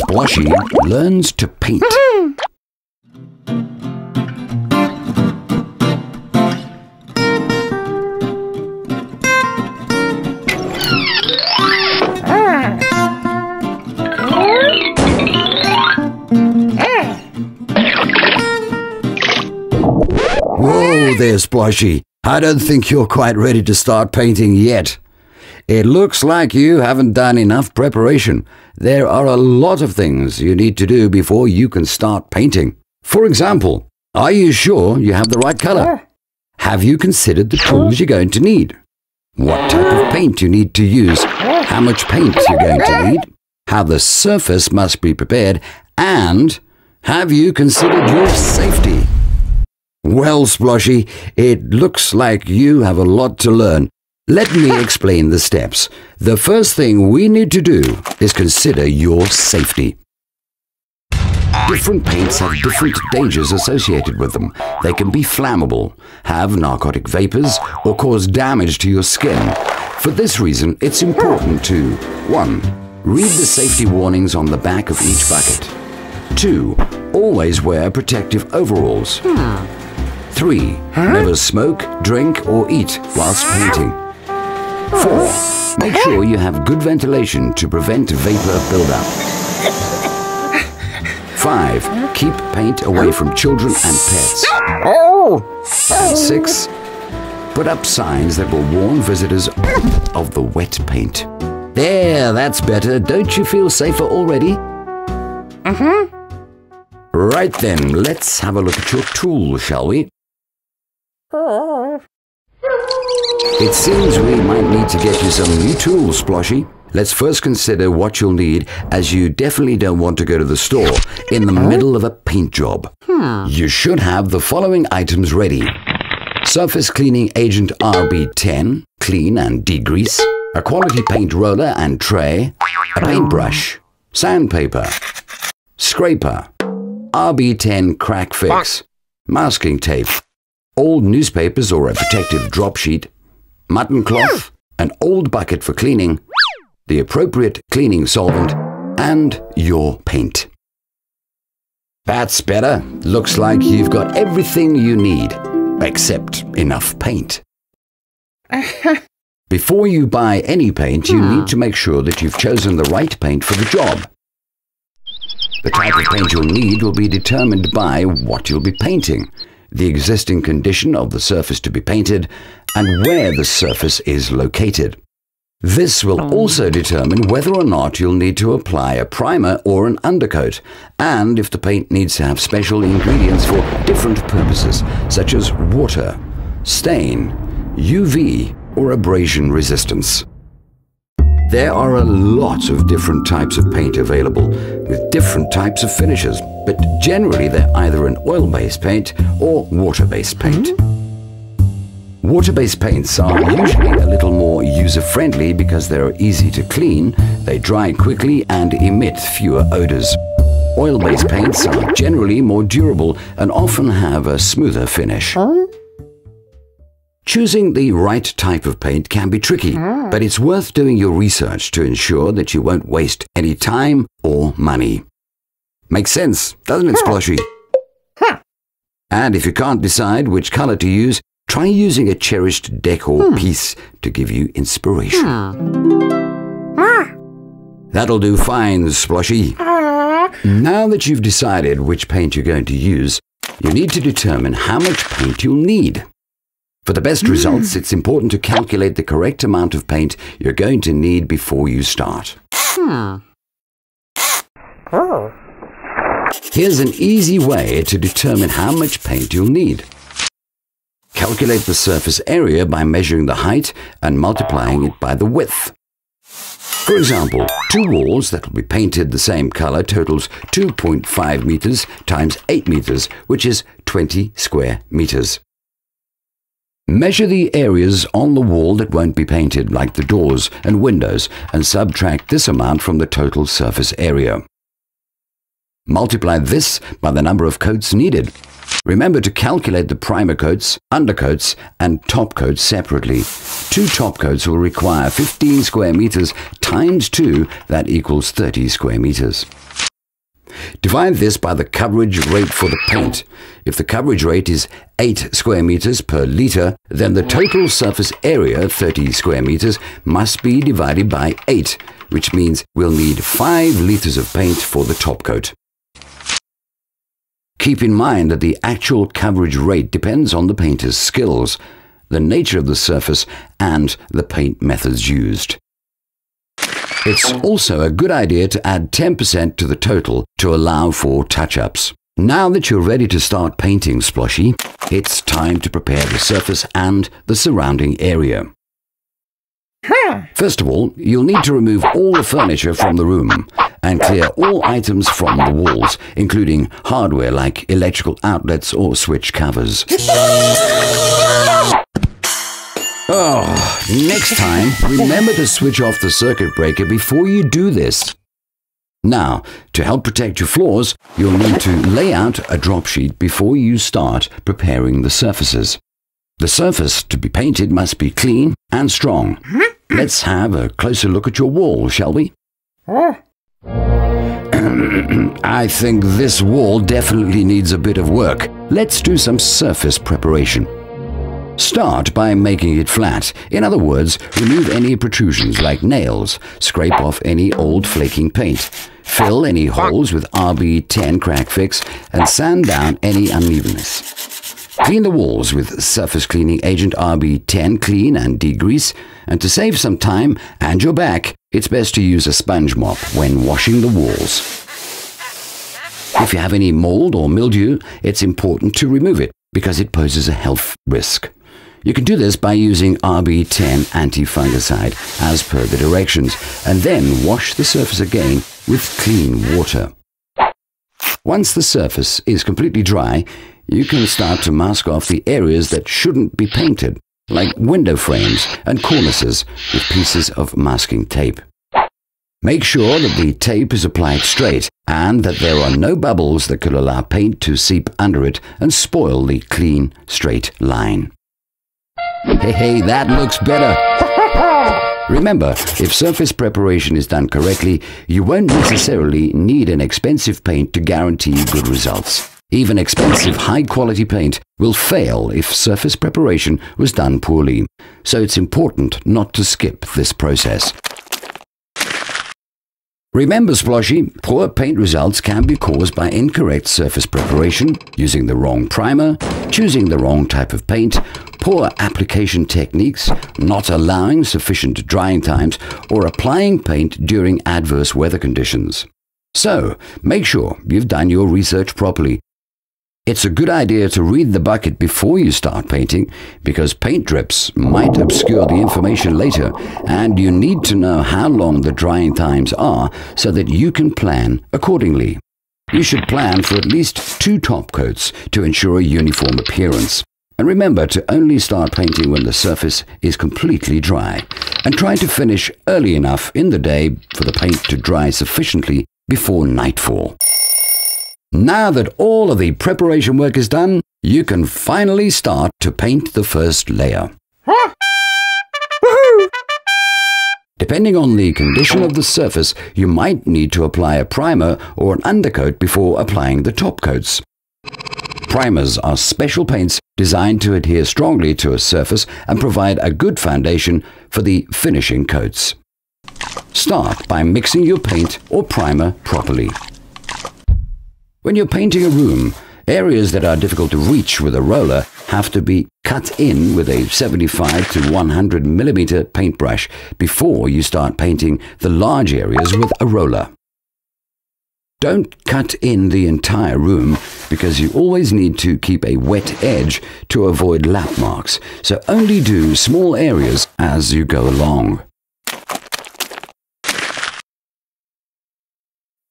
Sploshy learns to paint. Whoa there, Sploshy. I don't think you're quite ready to start painting yet. It looks like you haven't done enough preparation. There are a lot of things you need to do before you can start painting. For example, are you sure you have the right color? Have you considered the tools you're going to need? What type of paint you need to use? How much paint you're going to need? How the surface must be prepared? And have you considered your safety? Well, Sploshy, it looks like you have a lot to learn. Let me explain the steps. The first thing we need to do is consider your safety. Different paints have different dangers associated with them. They can be flammable, have narcotic vapors, or cause damage to your skin. For this reason, it's important to 1. Read the safety warnings on the back of each bucket. 2. Always wear protective overalls. 3. Never smoke, drink, or eat whilst painting. 4. Make sure you have good ventilation to prevent vapor buildup. 5. Keep paint away from children and pets. And 6. Put up signs that will warn visitors of the wet paint. There, that's better. Don't you feel safer already? Right then, let's have a look at your tools, shall we? It seems we might need to get you some new tools, Sploshy. Let's first consider what you'll need, as you definitely don't want to go to the store in the middle of a paint job. You should have the following items ready. Surface cleaning agent RB10, clean and degrease, a quality paint roller and tray, a paintbrush, sandpaper, scraper, RB10 crack fix, masking tape, old newspapers or a protective drop sheet, mutton cloth, an old bucket for cleaning, the appropriate cleaning solvent, and your paint. That's better. Looks like you've got everything you need, except enough paint. Before you buy any paint, you need to make sure that you've chosen the right paint for the job. The type of paint you'll need will be determined by what you'll be painting, the existing condition of the surface to be painted, and where the surface is located. This will also determine whether or not you'll need to apply a primer or an undercoat, and if the paint needs to have special ingredients for different purposes, such as water, stain, UV, or abrasion resistance. There are a lot of different types of paint available, with different types of finishes, but generally they're either an oil-based paint or water-based paint. Water-based paints are usually a little more user-friendly because they're easy to clean, they dry quickly and emit fewer odors. Oil-based paints are generally more durable and often have a smoother finish. Choosing the right type of paint can be tricky, but it's worth doing your research to ensure that you won't waste any time or money. Makes sense, doesn't it, Sploshy? And if you can't decide which color to use, try using a cherished decor piece to give you inspiration. That'll do fine, Sploshy. Now that you've decided which paint you're going to use, you need to determine how much paint you'll need. For the best results, it's important to calculate the correct amount of paint you're going to need before you start. Here's an easy way to determine how much paint you'll need. Calculate the surface area by measuring the height and multiplying it by the width. For example, 2 walls that will be painted the same color totals 2.5 meters times 8 meters, which is 20 square meters. Measure the areas on the wall that won't be painted, like the doors and windows, and subtract this amount from the total surface area. Multiply this by the number of coats needed. Remember to calculate the primer coats, undercoats, and top coats separately. 2 top coats will require 15 square meters times 2, that equals 30 square meters. Divide this by the coverage rate for the paint. If the coverage rate is 8 square meters per liter, then the total surface area, 30 square meters, must be divided by 8, which means we'll need 5 liters of paint for the top coat. Keep in mind that the actual coverage rate depends on the painter's skills, the nature of the surface, and the paint methods used. It's also a good idea to add 10% to the total to allow for touch-ups. Now that you're ready to start painting, Sploshy, it's time to prepare the surface and the surrounding area. First of all, you'll need to remove all the furniture from the room and clear all items from the walls, including hardware like electrical outlets or switch covers. Oh, next time, remember to switch off the circuit breaker before you do this. Now, to help protect your floors, you'll need to lay out a drop sheet before you start preparing the surfaces. The surface to be painted must be clean and strong. Let's have a closer look at your wall, shall we? I think this wall definitely needs a bit of work. Let's do some surface preparation. Start by making it flat. In other words, remove any protrusions like nails, scrape off any old flaking paint, fill any holes with RB10 crack fix, and sand down any unevenness. Clean the walls with surface cleaning agent RB10 clean and degrease, and to save some time and your back, it's best to use a sponge mop when washing the walls. If you have any mold or mildew, it's important to remove it because it poses a health risk. You can do this by using RB10 anti-fungicide as per the directions, and then wash the surface again with clean water. Once the surface is completely dry, you can start to mask off the areas that shouldn't be painted, like window frames and cornices with pieces of masking tape. Make sure that the tape is applied straight and that there are no bubbles that could allow paint to seep under it and spoil the clean, straight line. Hey, that looks better. Remember, if surface preparation is done correctly, you won't necessarily need an expensive paint to guarantee good results. Even expensive, high-quality paint will fail if surface preparation was done poorly, so it's important not to skip this process. Remember, Sploshy, poor paint results can be caused by incorrect surface preparation, using the wrong primer, choosing the wrong type of paint, poor application techniques, not allowing sufficient drying times, or applying paint during adverse weather conditions. So, make sure you've done your research properly. It's a good idea to read the bucket before you start painting, because paint drips might obscure the information later, and you need to know how long the drying times are so that you can plan accordingly. You should plan for at least 2 top coats to ensure a uniform appearance. And remember to only start painting when the surface is completely dry, and try to finish early enough in the day for the paint to dry sufficiently before nightfall. Now that all of the preparation work is done, you can finally start to paint the first layer. Depending on the condition of the surface, you might need to apply a primer or an undercoat before applying the top coats. Primers are special paints designed to adhere strongly to a surface and provide a good foundation for the finishing coats. Start by mixing your paint or primer properly. When you're painting a room, areas that are difficult to reach with a roller have to be cut in with a 75 to 100 millimeter paintbrush before you start painting the large areas with a roller. Don't cut in the entire room because you always need to keep a wet edge to avoid lap marks, so only do small areas as you go along.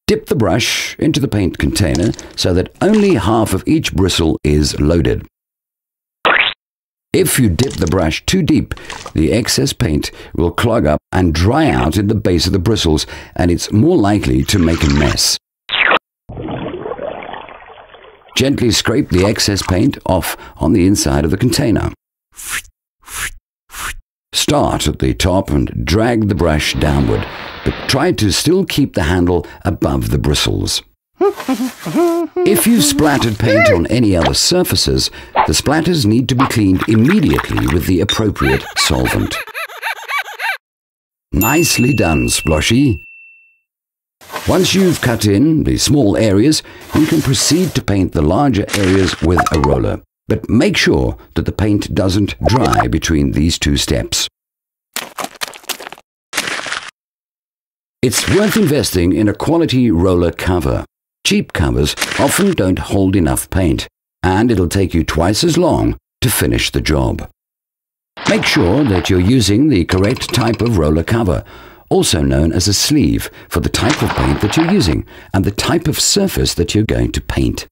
Dip the brush into the paint container so that only half of each bristle is loaded. If you dip the brush too deep, the excess paint will clog up and dry out in the base of the bristles, and it's more likely to make a mess. Gently scrape the excess paint off on the inside of the container. Start at the top and drag the brush downward, but try to still keep the handle above the bristles. If you've splattered paint on any other surfaces, the splatters need to be cleaned immediately with the appropriate solvent. Nicely done, Sploshy. Once you've cut in the small areas, you can proceed to paint the larger areas with a roller. But make sure that the paint doesn't dry between these two steps. It's worth investing in a quality roller cover. Cheap covers often don't hold enough paint, and it'll take you twice as long to finish the job. Make sure that you're using the correct type of roller cover, also known as a sleeve, for the type of paint that you're using and the type of surface that you're going to paint.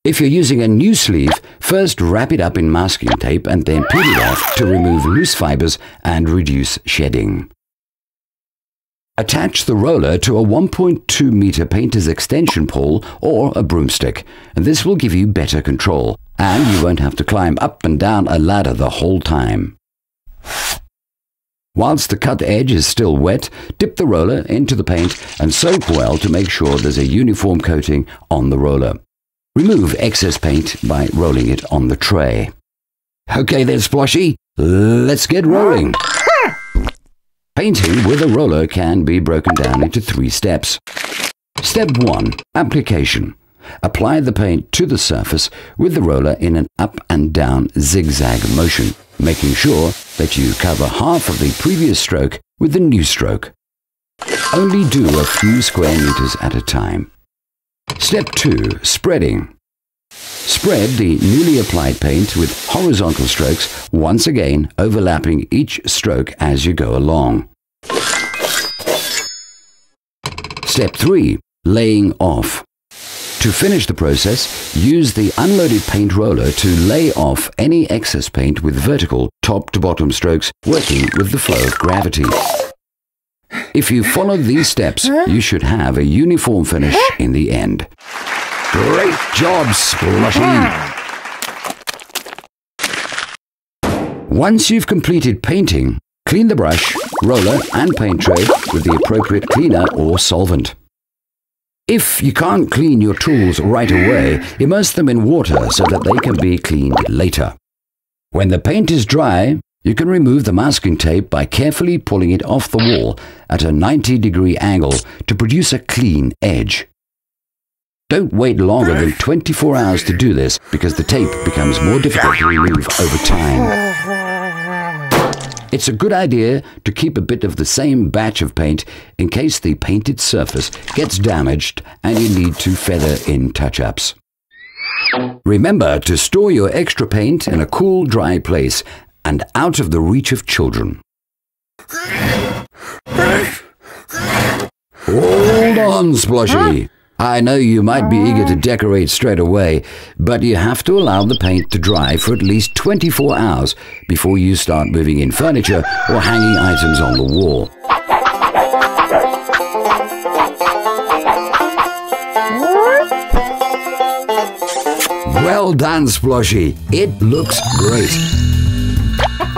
If you're using a new sleeve, first wrap it up in masking tape and then peel it off to remove loose fibers and reduce shedding. Attach the roller to a 1.2 meter painter's extension pole or a broomstick, and this will give you better control, and you won't have to climb up and down a ladder the whole time. Whilst the cut edge is still wet, dip the roller into the paint and soak well to make sure there's a uniform coating on the roller. Remove excess paint by rolling it on the tray. Okay then, Sploshy, let's get rolling. Painting with a roller can be broken down into 3 steps. Step 1. Application. Apply the paint to the surface with the roller in an up and down zigzag motion, making sure that you cover half of the previous stroke with the new stroke. Only do a few square meters at a time. Step 2. Spreading. Spread the newly applied paint with horizontal strokes, once again overlapping each stroke as you go along. Step 3. Laying off. To finish the process, use the unloaded paint roller to lay off any excess paint with vertical top to bottom strokes, working with the flow of gravity. If you follow these steps, you should have a uniform finish in the end. Great job, Sploshy! Once you've completed painting, clean the brush, roller and paint tray with the appropriate cleaner or solvent. If you can't clean your tools right away, immerse them in water so that they can be cleaned later. When the paint is dry, you can remove the masking tape by carefully pulling it off the wall at a 90-degree angle to produce a clean edge. Don't wait longer than 24 hours to do this because the tape becomes more difficult to remove over time. It's a good idea to keep a bit of the same batch of paint in case the painted surface gets damaged and you need to feather in touch-ups. Remember to store your extra paint in a cool, dry place and out of the reach of children. Hold on, Sploshy. I know you might be eager to decorate straight away, but you have to allow the paint to dry for at least 24 hours before you start moving in furniture or hanging items on the wall. Well done, Sploshy. It looks great.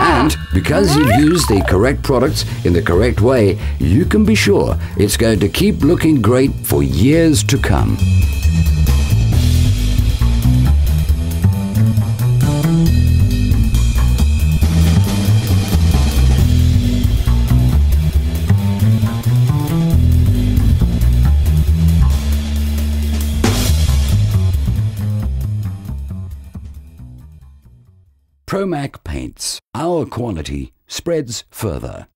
And because you've used the correct products in the correct way, you can be sure it's going to keep looking great for years to come. Promac Paints. Our quality spreads further.